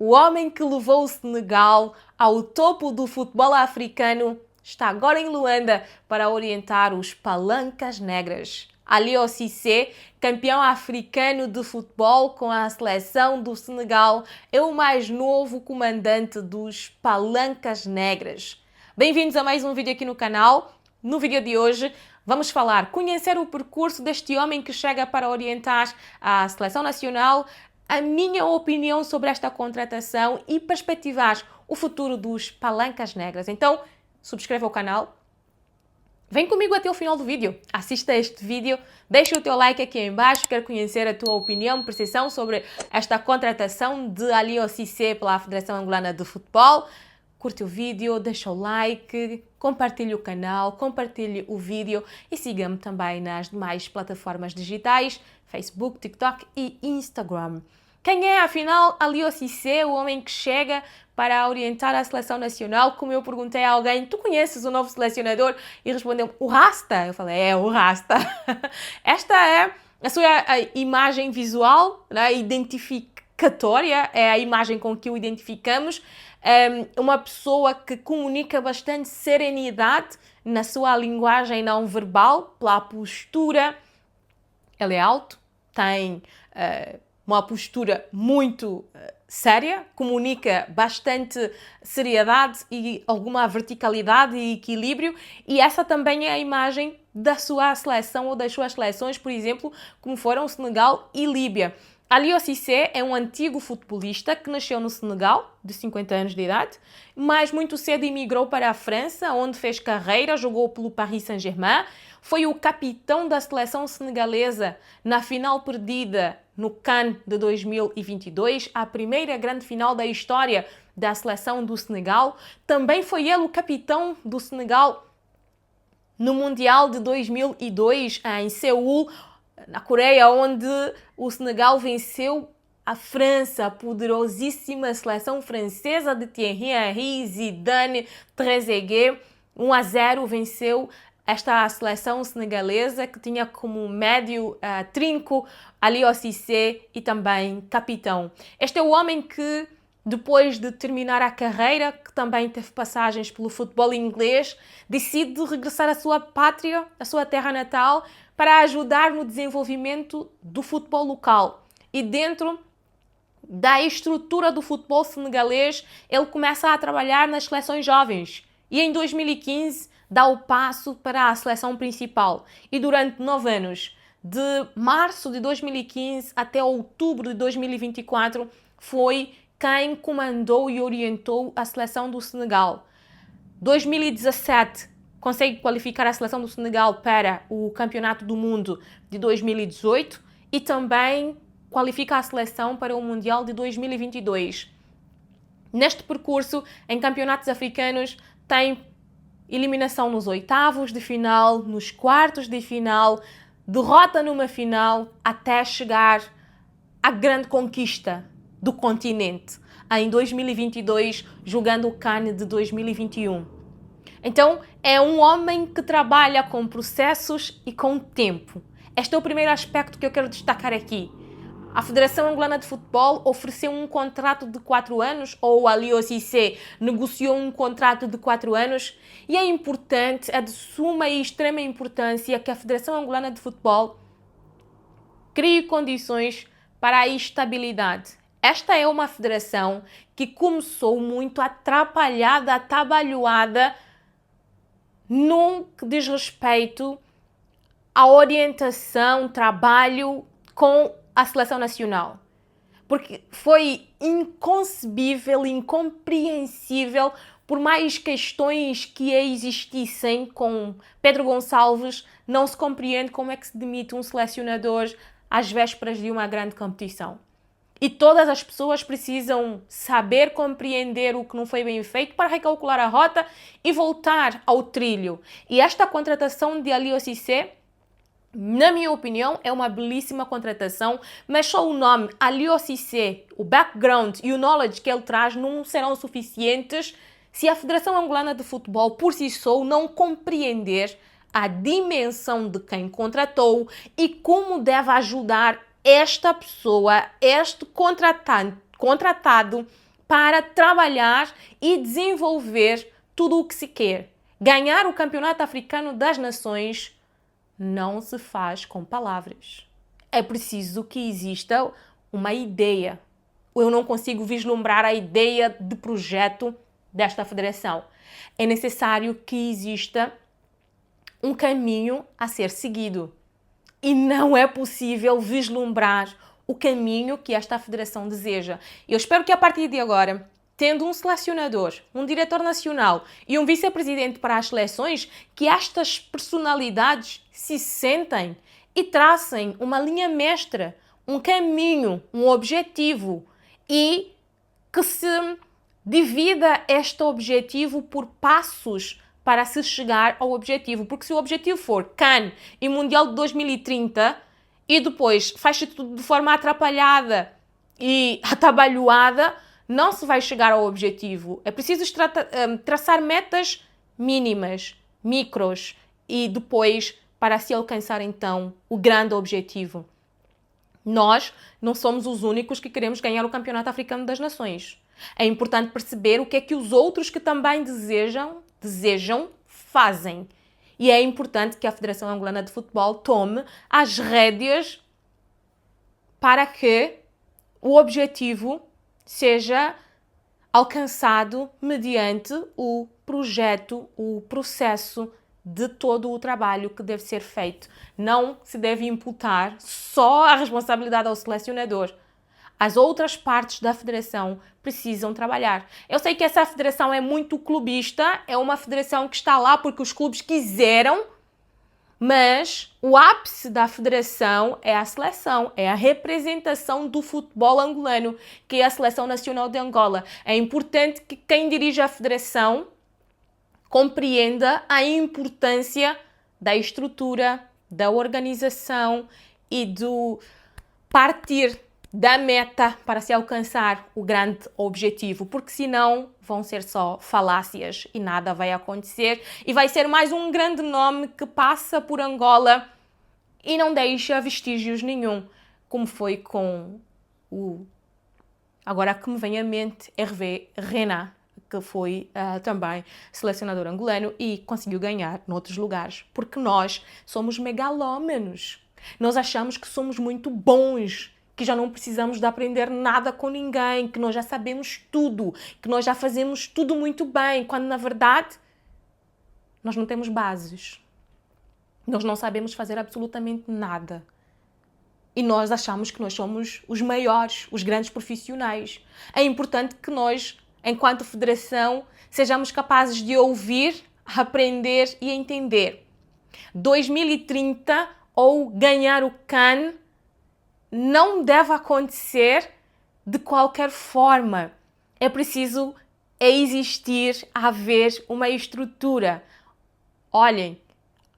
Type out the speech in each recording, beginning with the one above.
O homem que levou o Senegal ao topo do futebol africano está agora em Luanda para orientar os Palancas Negras. Aliou Cissé, campeão africano de futebol com a seleção do Senegal, é o mais novo comandante dos Palancas Negras. Bem-vindos a mais um vídeo aqui no canal. No vídeo de hoje vamos conhecer o percurso deste homem que chega para orientar a seleção nacional, a minha opinião sobre esta contratação e perspectivar o futuro dos Palancas Negras. Então, subscreva o canal. Vem comigo até o final do vídeo, assista este vídeo, deixa o teu like aqui em baixo, quero conhecer a tua opinião, percepção sobre esta contratação de Aliou Cissé pela Federação Angolana de Futebol. Curte o vídeo, deixa o like, compartilhe o canal, compartilhe o vídeo e siga-me também nas demais plataformas digitais, Facebook, TikTok e Instagram. Quem é, afinal, Aliou Cissé, o homem que chega para orientar a seleção nacional? Como eu perguntei a alguém, tu conheces o novo selecionador? E respondeu, o Rasta. Eu falei, é, o Rasta. Esta é a sua imagem visual, né, identificatória, é a imagem com que o identificamos. Uma pessoa que comunica bastante serenidade na sua linguagem não verbal, pela postura. Ele é alto, tem uma postura muito séria, comunica bastante seriedade e alguma verticalidade e equilíbrio, e essa também é a imagem da sua seleção ou das suas seleções, por exemplo, como foram Senegal e Líbia. Aliou Cissé é um antigo futebolista que nasceu no Senegal, de 50 anos de idade, mas muito cedo emigrou para a França, onde fez carreira, jogou pelo Paris Saint-Germain, foi o capitão da seleção senegalesa na final perdida no CAN de 2022, a primeira grande final da história da seleção do Senegal. Também foi ele o capitão do Senegal no Mundial de 2002, em Seul, na Coreia, onde o Senegal venceu a França, a poderosíssima seleção francesa de Thierry Henry, Zidane, Trezeguet. 1-0 venceu esta seleção senegalesa que tinha como médio trinco Aliou Cissé e também capitão. Este é o homem que, depois de terminar a carreira, que também teve passagens pelo futebol inglês, decide regressar à sua pátria, à sua terra natal, para ajudar no desenvolvimento do futebol local. E dentro da estrutura do futebol senegalês, ele começa a trabalhar nas seleções jovens. E em 2015 dá o passo para a seleção principal. E durante 9 anos, de março de 2015 até outubro de 2024, foi quem comandou e orientou a seleção do Senegal. 2017 consegue qualificar a seleção do Senegal para o Campeonato do Mundo de 2018 e também qualifica a seleção para o Mundial de 2022. Neste percurso, em campeonatos africanos, tem eliminação nos oitavos de final, nos quartos de final, derrota numa final, até chegar à grande conquista do continente, em 2022, jogando o CAN de 2021. Então, é um homem que trabalha com processos e com tempo. Este é o primeiro aspecto que eu quero destacar aqui. A Federação Angolana de Futebol ofereceu um contrato de 4 anos, ou a Aliou Cissé negociou um contrato de 4 anos, e é importante, é de suma e extrema importância que a Federação Angolana de Futebol crie condições para a estabilidade. Esta é uma federação que começou muito atrapalhada, atabalhoada, no que diz respeito à orientação, trabalho com a seleção nacional. Porque foi inconcebível, incompreensível, por mais questões que existissem com Pedro Gonçalves, não se compreende como é que se demite um selecionador às vésperas de uma grande competição. E todas as pessoas precisam saber compreender o que não foi bem feito para recalcular a rota e voltar ao trilho. E esta contratação de Aliou Cissé, na minha opinião, é uma belíssima contratação, mas só o nome Aliou Cissé, o background e o knowledge que ele traz não serão suficientes se a Federação Angolana de Futebol por si só não compreender a dimensão de quem contratou e como deve ajudar esta pessoa, este contratado, para trabalhar e desenvolver tudo o que se quer. Ganhar o Campeonato Africano das Nações não se faz com palavras. É preciso que exista uma ideia. Eu não consigo vislumbrar a ideia de projeto desta federação. É necessário que exista um caminho a ser seguido. E não é possível vislumbrar o caminho que esta federação deseja. Eu espero que a partir de agora, tendo um selecionador, um diretor nacional e um vice-presidente para as seleções, que estas personalidades se sentem e tracem uma linha mestra, um caminho, um objetivo e que se divida este objetivo por passos para se chegar ao objetivo. Porque se o objetivo for CAN e Mundial de 2030 e depois faz tudo de forma atrapalhada e atabalhoada, não se vai chegar ao objetivo. É preciso traçar metas mínimas, micros, e depois para se alcançar então o grande objetivo. Nós não somos os únicos que queremos ganhar o Campeonato Africano das Nações. É importante perceber o que é que os outros que também desejam, fazem. E é importante que a Federação Angolana de Futebol tome as rédeas para que o objetivo seja alcançado mediante o projeto, o processo de todo o trabalho que deve ser feito. Não se deve imputar só a responsabilidade ao selecionador. As outras partes da federação precisam trabalhar. Eu sei que essa federação é muito clubista, é uma federação que está lá porque os clubes quiseram, mas o ápice da federação é a seleção, é a representação do futebol angolano, que é a Seleção Nacional de Angola. É importante que quem dirige a federação compreenda a importância da estrutura, da organização e do partir da meta para se alcançar o grande objetivo, porque senão vão ser só falácias e nada vai acontecer e vai ser mais um grande nome que passa por Angola e não deixa vestígios nenhum, como foi com o... Agora que me vem à mente, Hervé Renard, que foi também selecionador angolano e conseguiu ganhar noutros lugares, porque nós somos megalómanos. Nós achamos que somos muito bons, que já não precisamos de aprender nada com ninguém, que nós já sabemos tudo, que nós já fazemos tudo muito bem, quando na verdade nós não temos bases. Nós não sabemos fazer absolutamente nada. E nós achamos que nós somos os maiores, os grandes profissionais. É importante que nós, enquanto federação, sejamos capazes de ouvir, aprender e entender. 2030 ou ganhar o CAN não deve acontecer de qualquer forma. É preciso existir, haver uma estrutura. Olhem,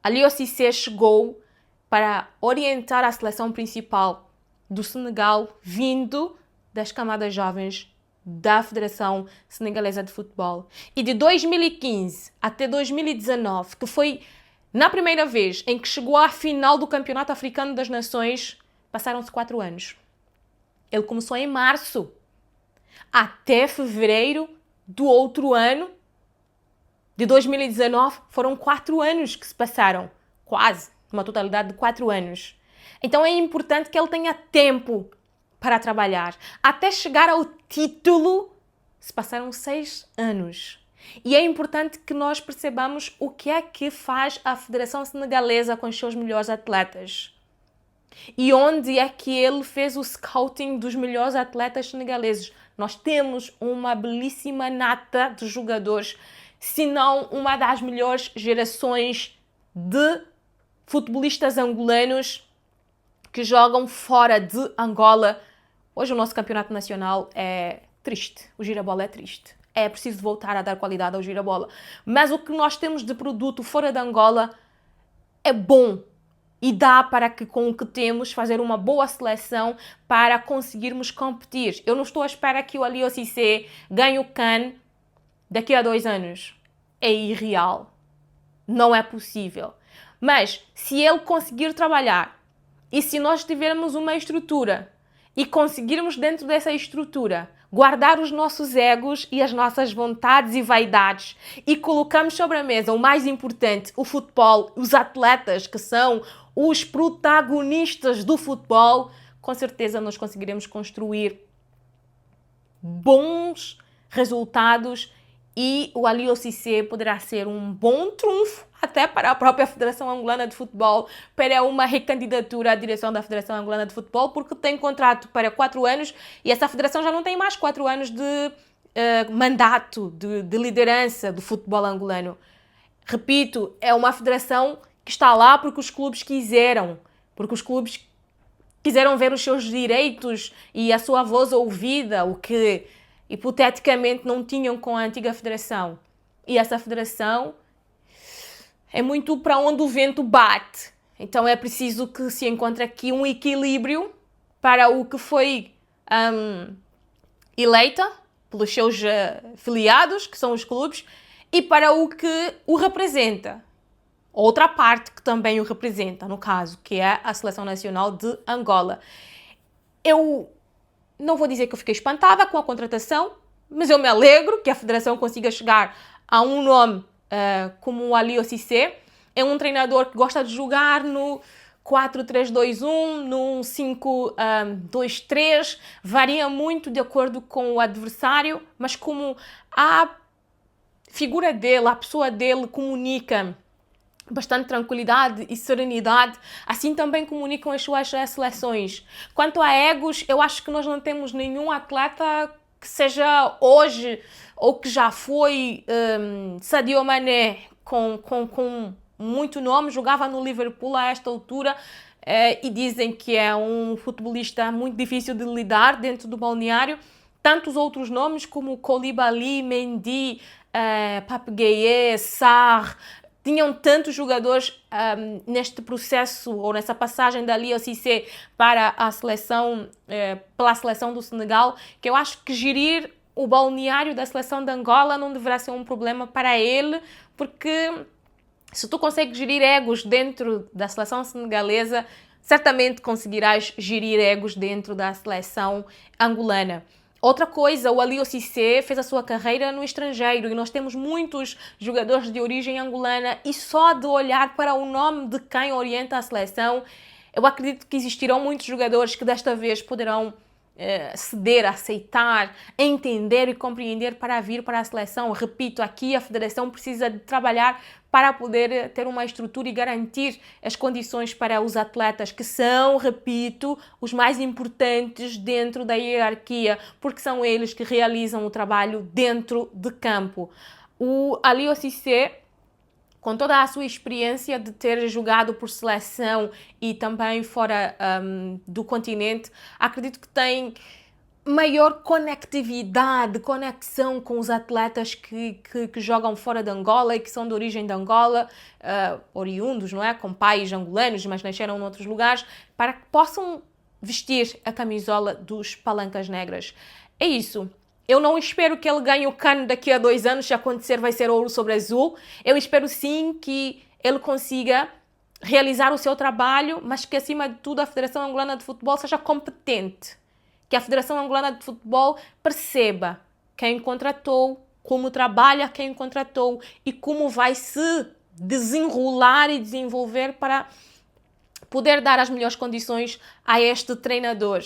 Aliou Cissé chegou para orientar a seleção principal do Senegal, vindo das camadas jovens da Federação Senegalesa de Futebol. E de 2015 até 2019, que foi na primeira vez em que chegou à final do Campeonato Africano das Nações, passaram-se 4 anos. Ele começou em março. Até fevereiro do outro ano, de 2019, foram 4 anos que se passaram. Quase, uma totalidade de 4 anos. Então é importante que ele tenha tempo para trabalhar. Até chegar ao título, se passaram 6 anos. E é importante que nós percebamos o que é que faz a Federação Senegalesa com os seus melhores atletas. E onde é que ele fez o scouting dos melhores atletas senegaleses? Nós temos uma belíssima nata de jogadores, se não uma das melhores gerações de futebolistas angolanos que jogam fora de Angola. Hoje o nosso campeonato nacional é triste, o girabola é triste. É preciso voltar a dar qualidade ao girabola. Mas o que nós temos de produto fora de Angola é bom. E dá para que, com o que temos, fazer uma boa seleção para conseguirmos competir. Eu não estou à espera que o Aliou Cissé ganhe o CAN daqui a 2 anos. É irreal. Não é possível. Mas, se ele conseguir trabalhar e se nós tivermos uma estrutura e conseguirmos dentro dessa estrutura guardar os nossos egos e as nossas vontades e vaidades e colocamos sobre a mesa o mais importante, o futebol, os atletas que são os protagonistas do futebol, com certeza nós conseguiremos construir bons resultados e o Aliou Cissé poderá ser um bom trunfo até para a própria Federação Angolana de Futebol, para uma recandidatura à direção da Federação Angolana de Futebol, porque tem contrato para 4 anos e essa federação já não tem mais 4 anos de mandato, de liderança do futebol angolano. Repito, é uma federação que está lá porque os clubes quiseram, porque os clubes quiseram ver os seus direitos e a sua voz ouvida, o que hipoteticamente não tinham com a antiga federação. E essa federação é muito para onde o vento bate. Então é preciso que se encontre aqui um equilíbrio para o que foi eleita pelos seus filiados, que são os clubes, e para o que o representa. Outra parte que também o representa, no caso, que é a Seleção Nacional de Angola. Eu não vou dizer que eu fiquei espantada com a contratação, mas eu me alegro que a Federação consiga chegar a um nome como o Aliou Cissé. É um treinador que gosta de jogar no 4-3-2-1, no 5-2-3, varia muito de acordo com o adversário, mas como a figura dele, a pessoa dele comunica bastante tranquilidade e serenidade, assim também comunicam as suas seleções. Quanto a egos, eu acho que nós não temos nenhum atleta que seja hoje ou que já foi Sadio Mané com muito nome, jogava no Liverpool a esta altura e dizem que é um futebolista muito difícil de lidar dentro do balneário. Tantos outros nomes como Koulibaly, Mendy, Pape Gueye, Sarr, tinham tantos jogadores neste processo ou nessa passagem da Aliou Cissé para a seleção, pela seleção do Senegal, que eu acho que gerir o balneário da seleção de Angola não deverá ser um problema para ele, porque se tu consegues gerir egos dentro da seleção senegalesa, certamente conseguirás gerir egos dentro da seleção angolana. Outra coisa, o Aliou Cissé fez a sua carreira no estrangeiro e nós temos muitos jogadores de origem angolana e só de olhar para o nome de quem orienta a seleção, eu acredito que existirão muitos jogadores que desta vez poderão ceder, aceitar, entender e compreender para vir para a seleção. Repito, aqui a Federação precisa de trabalhar para poder ter uma estrutura e garantir as condições para os atletas que são, repito, os mais importantes dentro da hierarquia, porque são eles que realizam o trabalho dentro de campo. O Aliou Cissé, com toda a sua experiência de ter jogado por seleção e também fora do continente, acredito que tem maior conectividade, conexão com os atletas que jogam fora de Angola e que são de origem de Angola, oriundos, não é? Com pais angolanos, mas nasceram noutros lugares, para que possam vestir a camisola dos Palancas Negras. É isso. Eu não espero que ele ganhe o CAN daqui a 2 anos, se acontecer vai ser ouro sobre azul. Eu espero sim que ele consiga realizar o seu trabalho, mas que acima de tudo a Federação Angolana de Futebol seja competente. Que a Federação Angolana de Futebol perceba quem contratou, como trabalha quem contratou e como vai se desenrolar e desenvolver para poder dar as melhores condições a este treinador.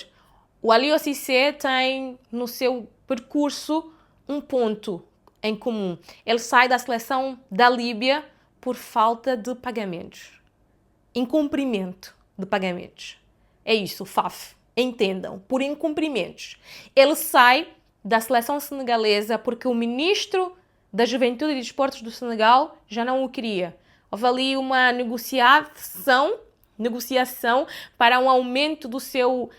O Aliou Cissé tem no seu percurso um ponto em comum. Ele sai da seleção da Líbia por falta de pagamentos. Incumprimento de pagamentos. É isso, FAF. Entendam, por incumprimentos. Ele sai da seleção senegalesa porque o ministro da Juventude e Desportos do Senegal já não o queria. Houve ali uma negociação para um aumento do seu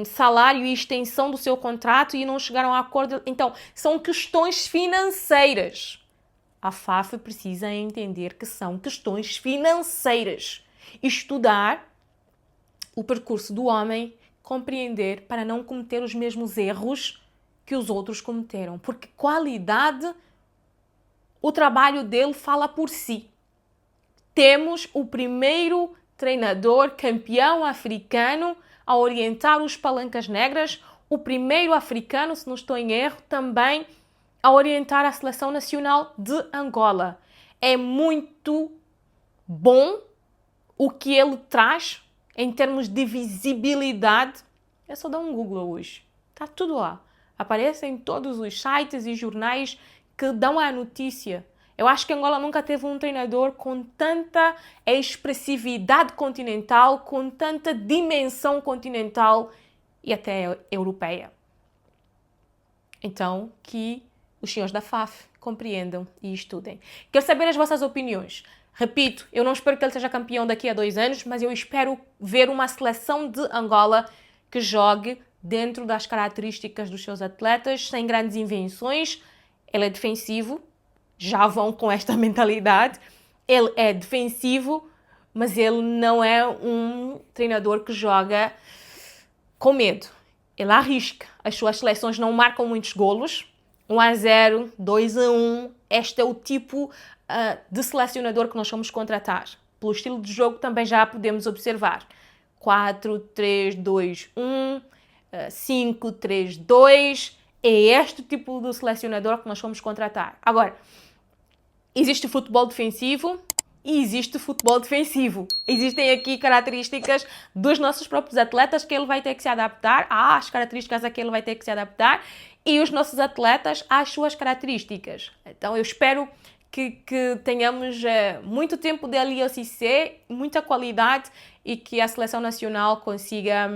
salário e extensão do seu contrato e não chegaram a acordo. Então, são questões financeiras. A FAF precisa entender que são questões financeiras. Estudar o percurso do homem, compreender para não cometer os mesmos erros que os outros cometeram. Porque qualidade, o trabalho dele fala por si. Temos o primeiro treinador campeão africano a orientar os Palancas Negras, o primeiro africano, se não estou em erro, também a orientar a seleção nacional de Angola. É muito bom o que ele traz em termos de visibilidade. É só dar um Google hoje. Está tudo lá. Aparece em todos os sites e jornais que dão a notícia. Eu acho que Angola nunca teve um treinador com tanta expressividade continental, com tanta dimensão continental e até europeia. Então, que os senhores da FAF compreendam e estudem. Quero saber as vossas opiniões. Repito, eu não espero que ele seja campeão daqui a 2 anos, mas eu espero ver uma seleção de Angola que jogue dentro das características dos seus atletas, sem grandes invenções. Ele é defensivo, já vão com esta mentalidade. Ele é defensivo, mas ele não é um treinador que joga com medo. Ele arrisca. As suas seleções não marcam muitos golos. 1-0, 2-1. Este é o tipo de selecionador que nós vamos contratar. Pelo estilo de jogo também já podemos observar. 4-3-2-1, 5-3-2. É este tipo de selecionador que nós vamos contratar. Agora, existe futebol defensivo e existe futebol defensivo. Existem aqui características dos nossos próprios atletas que ele vai ter que se adaptar às características a que ele vai ter que se adaptar e os nossos atletas às suas características. Então eu espero que tenhamos muito tempo de LOCC, muita qualidade e que a seleção nacional consiga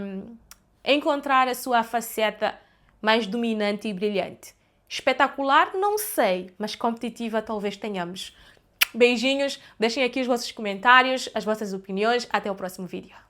encontrar a sua faceta mais dominante e brilhante. Espetacular, não sei, mas competitiva talvez tenhamos. Beijinhos, deixem aqui os vossos comentários, as vossas opiniões. Até o próximo vídeo.